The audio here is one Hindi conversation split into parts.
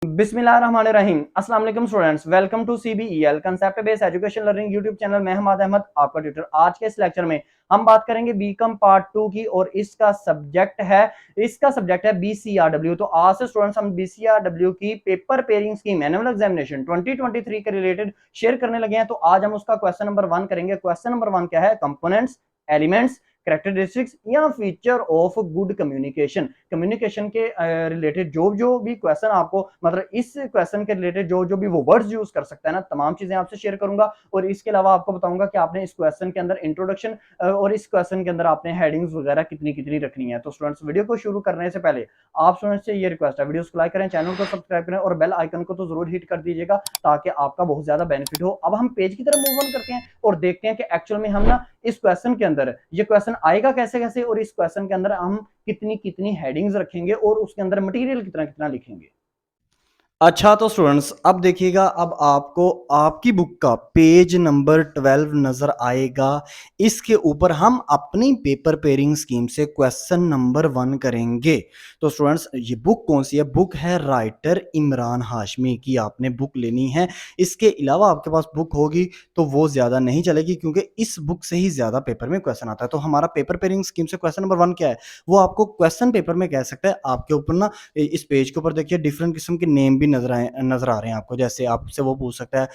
बिस्मिल्लाहिर्रहमानिर्रहीम। अस्सलाम वालेकुम students, welcome to CBEL concept based education learning YouTube channel में हमाद अहमद आपका ट्यूटर। आज के इस लेक्चर में हम बात करेंगे बीकॉम पार्ट 2 की और इसका सब्जेक्ट है बीसीआरडब्ल्यू। तो आज से स्टूडेंट्स हम बीसीआरडब्ल्यू की paper pairing scheme annual examination 2023 के रिलेटेड शेयर करने लगे हैं। तो आज हम उसका क्वेश्चन नंबर 1 करेंगे। क्वेश्चन नंबर 1 क्या है? कंपोनेंट्स, एलिमेंट्स, कैरेक्टरिस्टिक्स या feature of good communication. Communication के रिलेटेड जो भी क्वेश्चन आपको, मतलब इस क्वेश्चन के रिलेटेड जो भी वो वर्ड्स यूज कर सकता है ना, तमाम चीजें आपसे शेयर करूंगा। और इसके अलावा आपको बताऊंगा कि आपने इस क्वेश्चन के अंदर इंट्रोडक्शन और इस क्वेश्चन के अंदर आपने हेडिंग्स वगैरह कितनी कितनी रखनी है। तो स्टूडेंट्स, वीडियो को शुरू करने से पहले आप स्टूडेंट्स से ये रिक्वेस्ट है, वीडियो को लाइक करें, चैनल को सब्सक्राइब करें और बेल आइकन को तो जरूर हिट कर दीजिएगा ताकि आपका बहुत ज्यादा बेनिफिट हो। अब हम पेज की तरफ मूव ऑन करते हैं और देखते हैं कि एक्चुअल में हम ना इस क्वेश्चन के अंदर ये क्वेश्चन आएगा कैसे कैसे और इस क्वेश्चन के अंदर हम कितनी कितनी हेडिंग्स रखेंगे और उसके अंदर मटेरियल कितना कितना लिखेंगे। अच्छा, तो स्टूडेंट्स अब देखिएगा, अब आपको आपकी बुक का पेज नंबर 12 नजर आएगा। इसके ऊपर हम अपनी पेपर पेयरिंग स्कीम से क्वेश्चन नंबर 1 करेंगे। तो स्टूडेंट्स, ये बुक कौन सी है? बुक है राइटर इमरान हाशमी की, आपने बुक लेनी है। इसके अलावा आपके पास बुक होगी तो वो ज्यादा नहीं चलेगी, क्योंकि इस बुक से ही ज्यादा पेपर में क्वेश्चन आता है। तो हमारा पेपर पेयरिंग स्कीम से क्वेश्चन नंबर 1 क्या है? वो आपको क्वेश्चन पेपर में कह सकता है। आपके ऊपर ना इस पेज के ऊपर देखिए डिफरेंट किस्म के नेम भी नजर आ रहे हैं आपको। जैसे आपसे वो पूछ सकता है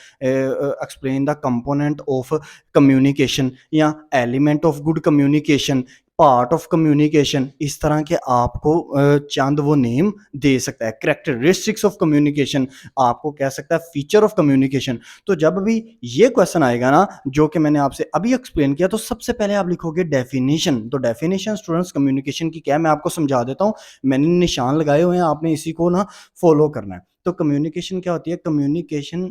explain the component of communication, या element of good communication, part of communication. इस तरह के आपको चंद वो नेम दे सकता है। कैरेक्टरिस्टिक्स ऑफ कम्युनिकेशन आपको कह सकता है, फीचर ऑफ कम्युनिकेशन। तो जब भी ये क्वेश्चन आएगा ना, जो कि मैंने आपसे अभी एक्सप्लेन किया, तो सबसे पहले आप लिखोगे डेफिनेशन। तो डेफिनेशन स्टूडेंट्स कम्युनिकेशन की क्या है, मैं आपको समझा देता हूँ। मैंने निशान लगाए हुए हैं, आपने इसी को ना फॉलो करना है। तो कम्युनिकेशन क्या होती है? कम्युनिकेशन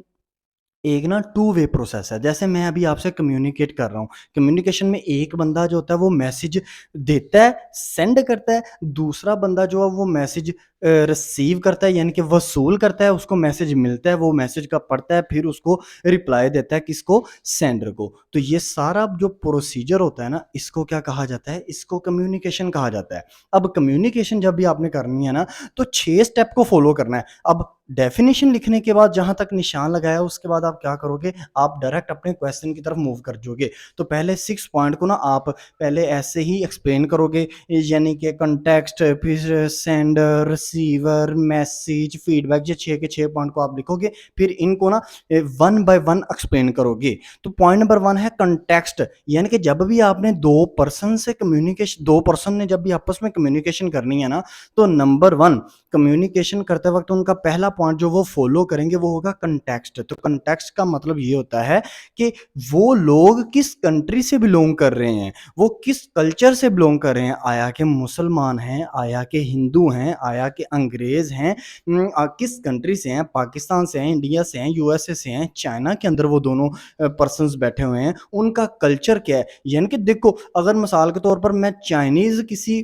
एक ना टू वे प्रोसेस है। जैसे मैं अभी आपसे कम्युनिकेट कर रहा हूँ, कम्युनिकेशन में एक बंदा जो होता है वो मैसेज देता है, सेंड करता है। दूसरा बंदा जो है वो मैसेज रिसीव करता है, यानी कि वसूल करता है। उसको मैसेज मिलता है, वो मैसेज का पढ़ता है, फिर उसको रिप्लाई देता है, किसको? सेंडर को। तो ये सारा जो प्रोसीजर होता है ना, इसको क्या कहा जाता है? इसको कम्युनिकेशन कहा जाता है। अब कम्युनिकेशन जब भी आपने करनी है ना, तो 6 स्टेप को फॉलो करना है। अब डेफिनेशन लिखने के बाद जहां तक निशान लगाया, उसके बाद आप क्या करोगे? आप डायरेक्ट अपने क्वेश्चन की तरफ मूव कर जाओगे। तो पहले 6 पॉइंट को ना आप पहले ऐसे ही एक्सप्लेन करोगे, यानी कि कंटेक्स्ट, फिर सेंडर, रिसीवर, मैसेज, फीडबैक। ये 6 के 6 पॉइंट को आप लिखोगे, फिर इनको ना 1 बाय 1 एक्सप्लेन करोगे। तो पॉइंट नंबर 1 है कंटेक्स्ट, यानी कि जब भी आपने दो पर्सन ने जब भी आपस में कम्युनिकेशन करनी है ना, तो नंबर 1 कम्युनिकेशन करते वक्त उनका पहला पॉइंट जो वो फॉलो करेंगे वो होगा कंटेक्स्ट। तो कंटेक्स्ट का मतलब ये होता है कि वो लोग किस कंट्री से बिलोंग कर रहे हैं, वो किस कल्चर से बिलोंग कर रहे हैं। आया के मुसलमान हैं, आया के हिंदू हैं, आया के अंग्रेज हैं, किस कंट्री से हैं? पाकिस्तान से हैं, इंडिया से हैं, यूएसए से हैं, चाइना के अंदर वो दोनों पर्सन्स बैठे हुए हैं। उनका कल्चर क्या है? यानी कि देखो, अगर मिसाल के तौर पर मैं चाइनीज किसी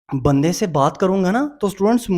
बंदे से बात करूंगा ना, तो स्टूडेंट्स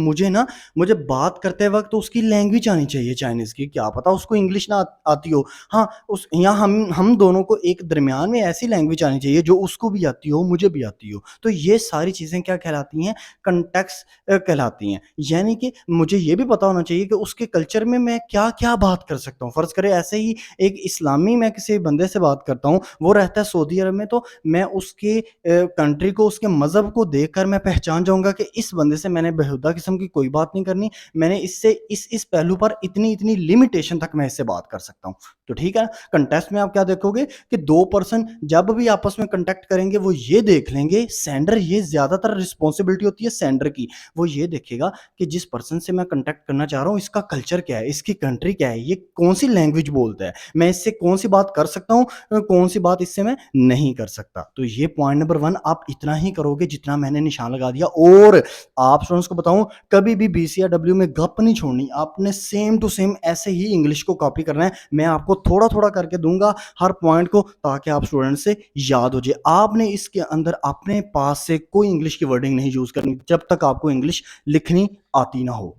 मुझे बात करते वक्त तो उसकी लैंग्वेज आनी चाहिए चाइनीज की। क्या पता उसको इंग्लिश ना आती हो। हाँ, उस यहाँ हम दोनों को एक दरमियान में ऐसी लैंग्वेज आनी चाहिए जो उसको भी आती हो, मुझे भी आती हो। तो ये सारी चीजें क्या कहलाती हैं? कंटेक्स्ट कहलाती हैं। यानी कि मुझे ये भी पता होना चाहिए कि उसके कल्चर में मैं क्या क्या बात कर सकता हूँ। फर्ज करें ऐसे ही एक इस्लामी मैं किसी बंदे से बात करता हूँ, वो रहता है सऊदी अरब में, तो मैं उसके कंट्री को, उसके मजहब को देखकर मैं पहचान जाऊंगा कि इस बंदे से मैंने बेहुदा किस्म की कोई बात नहीं करनी। मैंने इससे इस पहलू पर इतनी इतनी लिमिटेशन तक मैं इससे बात कर सकता हूं। तो ठीक है, कंटेस्ट में आप क्या देखोगे कि दो पर्सन जब भी आपस में कंटेक्ट करेंगे, वो ये देख लेंगे, सेंडर, ये ज्यादातर रिस्पॉन्सिबिलिटी होती है सेंडर की। वो ये देखेगा कि जिस पर्सन से मैं कंटेक्ट करना चाह रहा हूँ, इसका कल्चर क्या है, इसकी कंट्री क्या है, ये कौन सी लैंग्वेज बोलता है, मैं इससे कौन सी बात कर सकता हूँ, कौन सी बात इससे मैं नहीं कर सकता। तो ये पॉइंट नंबर 1 आप इतना ही करोगे जितना मैंने निशान लगा दिया। और आप स्टूडेंट्स को बताऊं, कभी भी बीसीआरडब्ल्यू में गप नहीं छोड़नी। आपने सेम टू सेम ऐसे ही इंग्लिश को कॉपी करना है। मैं आपको थोड़ा थोड़ा करके दूंगा हर पॉइंट को, ताकि आप स्टूडेंट से याद हो जाए। आपने इसके अंदर अपने पास से कोई इंग्लिश की वर्डिंग नहीं यूज करनी जब तक आपको इंग्लिश लिखनी आती ना हो।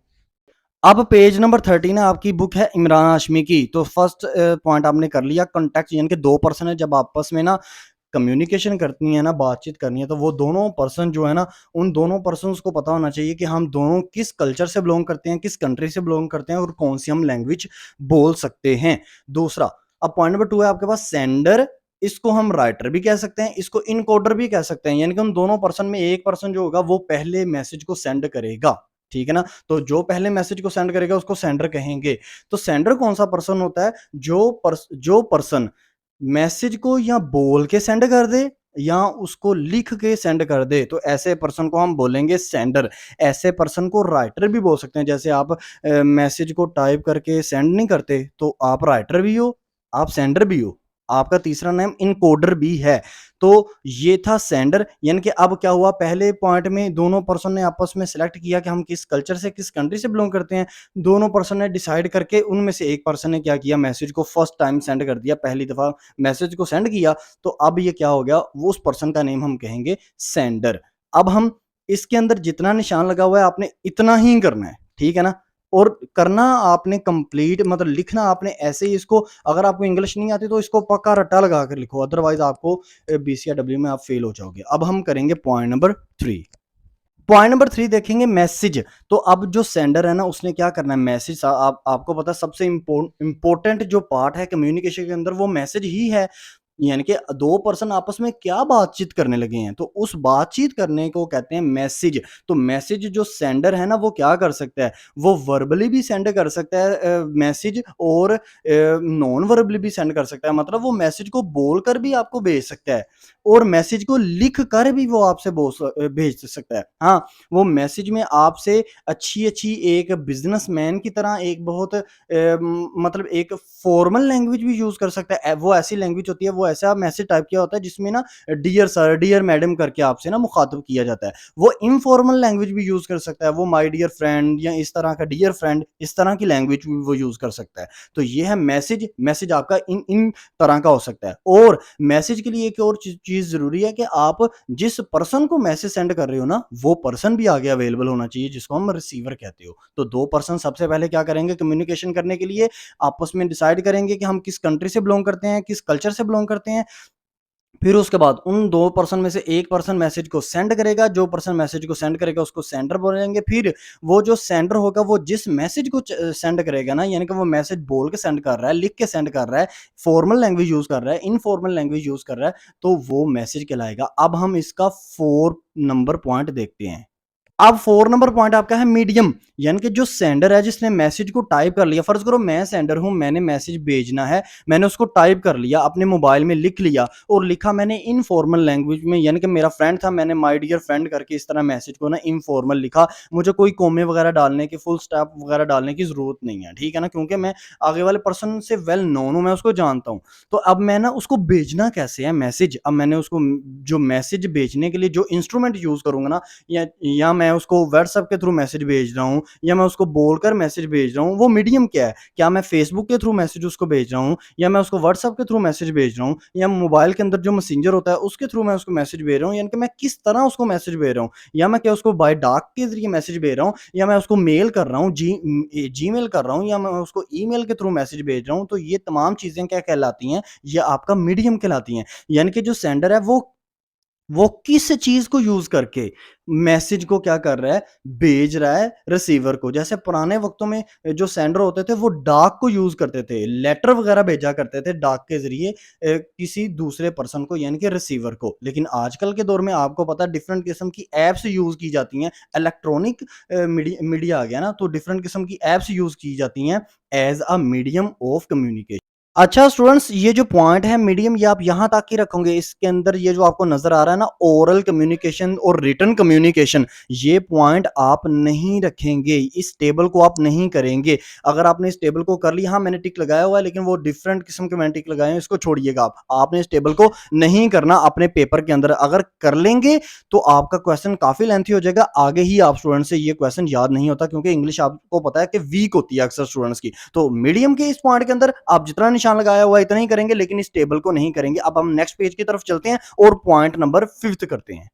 अब पेज नंबर 13 है, आपकी बुक है इमरान हाशमी की। तो फर्स्ट पॉइंट आपने कर लिया, कॉन्टेक्ट, यानी कि दो पर्सन है जब आपस में ना कम्युनिकेशन करनी है ना, बातचीत करनी है, तो वो दोनों पर्सन जो है ना, उन दोनों पर्सन्स को पता होना चाहिए कि हम दोनों किस कल्चर से बिलोंग करते हैं, किस कंट्री से बिलोंग करते हैं और कौन सी हम लैंग्वेज बोल सकते हैं। दूसरा, अब पॉइंट नंबर 2 है आपके पास सेंडर। इसको हम राइटर भी कह सकते हैं, इसको इनकोडर भी कह सकते हैं, यानी कि उन दोनों पर्सन में एक पर्सन जो होगा वो पहले मैसेज को सेंड करेगा, ठीक है ना। तो जो पहले मैसेज को सेंड करेगा उसको सेंडर कहेंगे। तो सेंडर कौन सा पर्सन होता है? जो पर्सन मैसेज को या बोल के सेंड कर दे या उसको लिख के सेंड कर दे, तो ऐसे पर्सन को हम बोलेंगे सेंडर। ऐसे पर्सन को राइटर भी बोल सकते हैं। जैसे आप मैसेज को टाइप करके सेंड नहीं करते, तो आप राइटर भी हो, आप सेंडर भी हो, आपका तीसरा नाम इनकोडर भी है। तो ये था सेंडर, यानी कि अब क्या हुआ, पहले पॉइंट में दोनों पर्सन ने आपस में सिलेक्ट किया कि हम किस कल्चर से, किस कंट्री से बिलोंग करते हैं। दोनों पर्सन ने डिसाइड करके उनमें से एक पर्सन ने क्या किया, मैसेज को फर्स्ट टाइम सेंड कर दिया, पहली दफा मैसेज को सेंड किया। तो अब ये क्या हो गया, वो उस पर्सन का नेम हम कहेंगे सेंडर। अब हम इसके अंदर जितना निशान लगा हुआ है आपने इतना ही करना है, ठीक है ना। और करना आपने कंप्लीट, मतलब लिखना आपने ऐसे ही इसको, अगर आपको इंग्लिश नहीं आती तो इसको पक्का रट्टा लगा कर लिखो, अदरवाइज आपको बीसीआरडब्ल्यू में आप फेल हो जाओगे। अब हम करेंगे पॉइंट नंबर 3। पॉइंट नंबर 3 देखेंगे मैसेज। तो अब जो सेंडर है ना, उसने क्या करना है, मैसेज, आपको पता है सबसे इंपॉर्टेंट जो पार्ट है कम्युनिकेशन के अंदर वो मैसेज ही है। यानी कि दो पर्सन आपस में क्या बातचीत करने लगे हैं, तो उस बातचीत करने को कहते हैं मैसेज। तो मैसेज जो सेंडर है ना, वो क्या कर सकता है, वो वर्बली भी सेंड कर सकता है मैसेज, और नॉन वर्बली भी सेंड कर सकता है। मतलब वो मैसेज को बोलकर भी आपको भेज सकता है और मैसेज को लिख कर भी वो आपसे भेज सकता है। हाँ, वो मैसेज में आपसे अच्छी अच्छी एक बिजनेसमैन की तरह एक बहुत मतलब एक फॉर्मल लैंग्वेज भी यूज कर सकता है। वो ऐसी लैंग्वेज होती है, वो ऐसा मैसेज टाइप किया होता है जिसमें ना डियर सर, डियर मैडम करके आपसे ना मुखातब किया जाता है। वो इनफॉर्मल लैंग्वेज भी यूज कर सकता है, वो माय डियर फ्रेंड या इस तरह का डियर फ्रेंड, इस तरह की लैंग्वेज भी वो यूज कर सकता है। तो ये है मैसेज। मैसेज आपका इन इन तरह का हो सकता है। और मैसेज के लिए एक और चीज जरूरी है कि आप जिस पर्सन को मैसेज सेंड कर रहे हो ना, वो पर्सन भी आगे अवेलेबल होना चाहिए, जिसको हम रिसीवर कहते हो। तो दो पर्सन सबसे पहले क्या करेंगे कम्युनिकेशन करने के लिए, आपस में डिसाइड करेंगे कि हम किस कंट्री से बिलोंग करते हैं, किस कल्चर से बिलोंग करते हैं। फिर उसके बाद उन दो पर्सन में से एक पर्सन मैसेज को सेंड करेगा, जो पर्सन मैसेज को सेंड करेगा उसको सेंडर बोलेंगे। फिर वो जो सेंडर होगा वो जिस मैसेज को सेंड करेगा ना, यानी कि वो मैसेज बोल के सेंड कर रहा है, लिख के सेंड कर रहा है, फॉर्मल लैंग्वेज यूज कर रहा है, इनफॉर्मल लैंग्वेज यूज कर रहा है, तो वो मैसेज कहलाएगा। अब हम इसका 4 नंबर पॉइंट देखते हैं। अब 4 नंबर पॉइंट आपका है मीडियम, यानी कि जो सेंडर है जिसने मैसेज को टाइप कर लिया। फर्ज करो मैं सेंडर हूं, मैंने मैसेज भेजना है, मैंने उसको टाइप कर लिया, अपने मोबाइल में लिख लिया और लिखा मैंने इनफॉर्मल लैंग्वेज में, यानी कि मेरा फ्रेंड था, मैंने माय डियर फ्रेंड करके इस तरह मैसेज को ना इनफॉर्मल लिखा। मुझे कोई कोमे वगैरह डालने की, फुल स्टॉप वगैरह डालने की जरूरत नहीं है, ठीक है ना, क्योंकि मैं आगे वाले पर्सन से वेल नोन हूं, मैं उसको जानता हूं। तो अब मैं ना उसको भेजना कैसे है मैसेज, अब मैंने उसको जो मैसेज भेजने के लिए जो इंस्ट्रूमेंट यूज करूंगा ना, या मैं उसको व्हाट्सएप के थ्रू मैसेज भेज रहा हूँ या मैं उसको बोलकर मैसेज भेज रहा हूँ, वो मीडियम क्या है? क्या मैं फेसबुक के थ्रू मैसेज उसको भेज रहा हूँ या मैं उसको व्हाट्सएप के थ्रू मैसेज भेज रहा हूँ या मोबाइल के अंदर जो मैसेंजर होता है उसके थ्रू मैं उसको मैसेज भेज रहा हूँ, यानी कि मैं किस तरह उसको मैसेज भेज रहा हूँ, या मैं क्या उसको बाय डाक के जरिए मैसेज भेज रहा हूँ या मैं उसको मेल कर रहा हूँ, जीमेल कर रहा हूँ या मैं उसको ईमेल के थ्रू मैसेज भेज रहा हूँ। तो ये तमाम चीजें क्या कहलाती हैं? ये आपका मीडियम कहलाती हैं। यानी कि जो सेंडर है वो किस चीज को यूज करके मैसेज को क्या कर रहा है, भेज रहा है रिसीवर को। जैसे पुराने वक्तों में जो सेंडर होते थे वो डाक को यूज करते थे, लेटर वगैरह भेजा करते थे डाक के जरिए किसी दूसरे पर्सन को, यानी कि रिसीवर को। लेकिन आजकल के दौर में आपको पता है डिफरेंट किस्म की एप्स यूज की जाती हैं, इलेक्ट्रॉनिक मीडिया आ गया ना, तो डिफरेंट किस्म की एप्स यूज की जाती हैं as a medium of communication. अच्छा स्टूडेंट्स, ये जो पॉइंट है मीडियम, ये आप यहां तक ही रखोगे। इसके अंदर ये जो आपको नजर आ रहा है ना, ओरल कम्युनिकेशन और रिटन कम्युनिकेशन, ये पॉइंट आप नहीं रखेंगे, इस टेबल को आप नहीं करेंगे। अगर आपने इस टेबल को कर लिया, हाँ मैंने टिक लगाया हुआ है, लेकिन वो डिफरेंट किस्म के मैंने टिक लगाए हैं, इसको छोड़िएगा आपने इस टेबल को नहीं करना अपने पेपर के अंदर। अगर कर लेंगे तो आपका क्वेश्चन काफी लेंथी हो जाएगा, आगे ही आप स्टूडेंट से ये क्वेश्चन याद नहीं होता, क्योंकि इंग्लिश आपको पता है कि वीक होती है अक्सर स्टूडेंट्स की। तो मीडियम के इस पॉइंट के अंदर आप जितना निशान लगाया हुआ इतना ही करेंगे, लेकिन इस टेबल को नहीं करेंगे। अब हम नेक्स्ट पेज की तरफ चलते हैं और पॉइंट नंबर 5 करते हैं।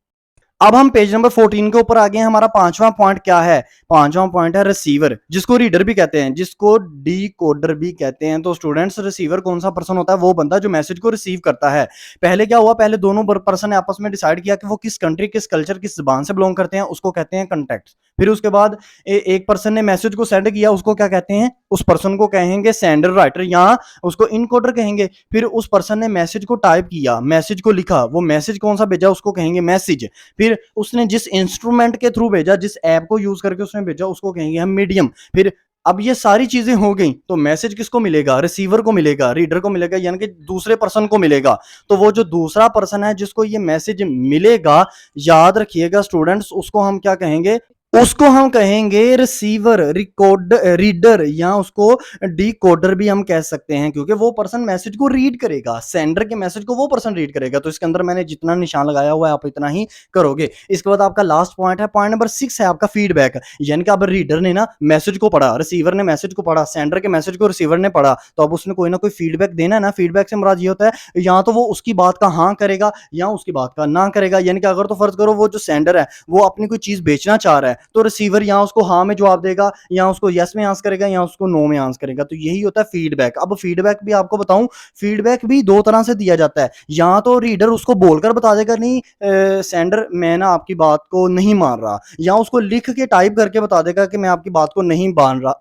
अब हम पेज नंबर 14 के ऊपर आ गए हैं। हमारा पांचवा पॉइंट क्या है? पांचवा पॉइंट है रिसीवर, जिसको रीडर भी कहते हैं, जिसको डीकोडर भी कहते हैं। तो स्टूडेंट्स, रिसीवर कौन सा पर्सन होता है? वो बंदा जो मैसेज को रिसीव करता है। पहले क्या हुआ? पहले दोनों पर्सन ने आपस में डिसाइड किया कि वो किस कंट्री, किस कल्चर, किस जबान से बिलोंग करते हैं, उसको कहते हैं कंटेक्ट। फिर उसके बाद एक पर्सन ने मैसेज को सेंड किया, उसको क्या कहते हैं? उस पर्सन को कहेंगे सेंडर, राइटर, या उसको इनकोडर कहेंगे। फिर उस पर्सन ने मैसेज को टाइप किया, मैसेज को लिखा, वो मैसेज कौन सा भेजा? उसको कहेंगे मैसेज। फिर उसने जिस इंस्ट्रूमेंट के थ्रू भेजा, जिस ऐप को यूज करके उसने भेजा, उसको कहेंगे हम मीडियम। फिर अब ये सारी चीजें हो गई, तो मैसेज किसको मिलेगा? रिसीवर को मिलेगा, रीडर को मिलेगा, यानी कि दूसरे पर्सन को मिलेगा। तो वो जो दूसरा पर्सन है जिसको ये मैसेज मिलेगा, याद रखिएगा स्टूडेंट्स, उसको हम क्या कहेंगे? उसको हम कहेंगे रिसीवर, रिकॉर्ड, रीडर, या उसको डीकोडर भी हम कह सकते हैं, क्योंकि वो पर्सन मैसेज को रीड करेगा, सेंडर के मैसेज को वो पर्सन रीड करेगा। तो इसके अंदर मैंने जितना निशान लगाया हुआ है आप इतना ही करोगे। इसके बाद आपका लास्ट पॉइंट है, पॉइंट नंबर 6 है आपका फीडबैक। यानी कि अब रीडर ने ना मैसेज को पढ़ा, रिसीवर ने मैसेज को पढ़ा, सेंडर के मैसेज को रिसीवर ने पढ़ा, तो अब उसने कोई ना कोई फीडबैक देना है ना। फीडबैक से मुराद ये होता है या तो वो उसकी बात का हाँ करेगा या उसकी बात का ना करेगा। यानी कि अगर तो फर्ज करो वो जो सेंडर है वो अपनी कोई चीज बेचना चाह रहा है, तो रिसीवर या उसको हाँ में जवाब देगा, या उसको यस में आंसर करेगा, या उसको नो में आंसर करेगा। तो यही होता है फीडबैक। अब फीडबैक भी आपको बताऊं, फीडबैक भी दो तरह से दिया जाता है। या तो रीडर उसको बोलकर बता देगा नहीं सेंडर मैं ना आपकी बात को नहीं मान रहा, या उसको लिख के टाइप करके बता देगा कि मैं आपकी बात को नहीं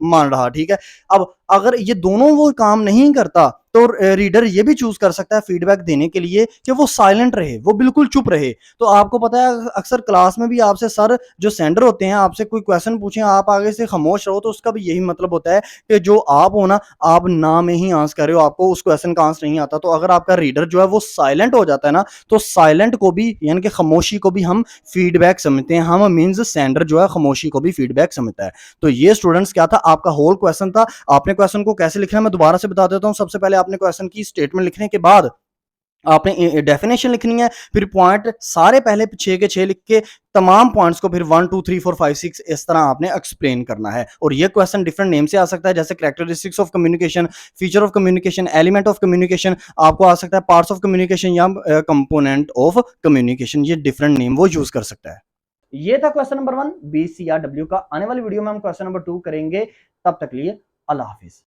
मान रहा। ठीक है। अब अगर ये दोनों वो काम नहीं करता, तो रीडर ये भी चूज कर सकता है फीडबैक देने के लिए कि वो साइलेंट रहे, वो बिल्कुल चुप रहे। तो आपको पता है अक्सर क्लास में भी आपसे सर जो सेंडर होते हैं आपसे कोई क्वेश्चन पूछें, आप आगे से खामोश रहो, तो उसका भी यही मतलब होता है कि जो आप हो ना, आप ना में ही आंसर कर रहे हो, आपको उस क्वेश्चन का आंसर नहीं आता। तो अगर आपका रीडर जो है वो साइलेंट हो जाता है ना, तो साइलेंट को भी यानी कि खामोशी को भी हम फीडबैक समझते हैं। हम मीन्स सेंडर जो है खामोशी को भी फीडबैक समझता है। तो ये स्टूडेंट्स क्या था? आपका होल क्वेश्चन था। आपने क्वेश्चन को कैसे लिखना है मैं दोबारा से बता देता हूं। सबसे पहले आपने क्वेश्चन की स्टेटमेंट लिखने के बाद आपने डेफिनेशन लिखनी है, फिर पॉइंट सारे पहले 6 के 6 लिख के तमाम पॉइंट्स को फिर 1 2 3 4 5 6 इस तरह आपने एक्सप्लेन करना है। और ये क्वेश्चन डिफरेंट नेम से आ सकता है, जैसे characteristics of communication, feature of communication, element of communication, आपको आ सकता है पार्ट्स ऑफ कम्युनिकेशन या कंपोनेंट ऑफ कम्युनिकेशन। ये डिफरेंट नेम वो यूज कर सकता है। ये था क्वेश्चन नंबर 1 BCRW का। आने वाली वीडियो में हम क्वेश्चन नंबर 2 करेंगे। तब तक लिए अल्लाह हाफिज।